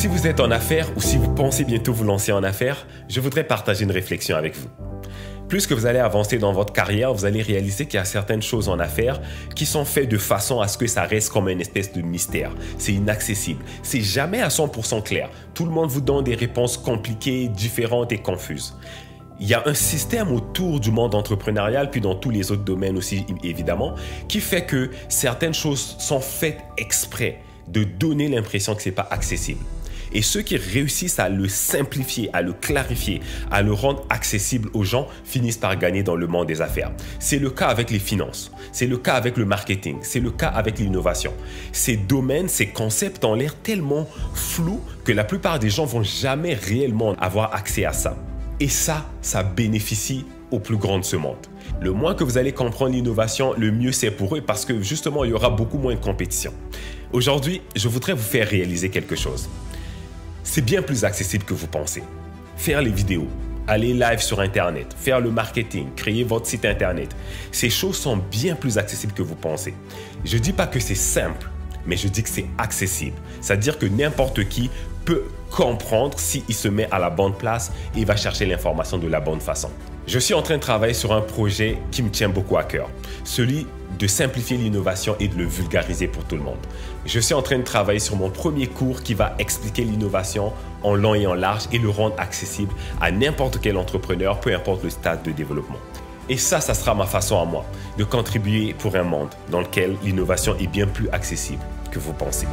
Si vous êtes en affaires ou si vous pensez bientôt vous lancer en affaires, je voudrais partager une réflexion avec vous. Plus que vous allez avancer dans votre carrière, vous allez réaliser qu'il y a certaines choses en affaires qui sont faites de façon à ce que ça reste comme une espèce de mystère. C'est inaccessible. C'est jamais à 100% clair. Tout le monde vous donne des réponses compliquées, différentes et confuses. Il y a un système autour du monde entrepreneurial, puis dans tous les autres domaines aussi, évidemment, qui fait que certaines choses sont faites exprès de donner l'impression que ce n'est pas accessible. Et ceux qui réussissent à le simplifier, à le clarifier, à le rendre accessible aux gens finissent par gagner dans le monde des affaires. C'est le cas avec les finances, c'est le cas avec le marketing, c'est le cas avec l'innovation. Ces domaines, ces concepts ont l'air tellement flous que la plupart des gens vont jamais réellement avoir accès à ça. Et ça bénéficie aux plus grands de ce monde. Le moins que vous allez comprendre l'innovation, le mieux c'est pour eux parce que justement, il y aura beaucoup moins de compétition. Aujourd'hui, je voudrais vous faire réaliser quelque chose. C'est bien plus accessible que vous pensez. Faire les vidéos, aller live sur Internet, faire le marketing, créer votre site Internet, ces choses sont bien plus accessibles que vous pensez. Je ne dis pas que c'est simple, mais je dis que c'est accessible. C'est-à-dire que n'importe qui peut comprendre s'il se met à la bonne place et va chercher l'information de la bonne façon. Je suis en train de travailler sur un projet qui me tient beaucoup à cœur, celui de simplifier l'innovation et de le vulgariser pour tout le monde. Je suis en train de travailler sur mon premier cours qui va expliquer l'innovation en long et en large et le rendre accessible à n'importe quel entrepreneur, peu importe le stade de développement. Et ça sera ma façon à moi de contribuer pour un monde dans lequel l'innovation est bien plus accessible que vous pensez.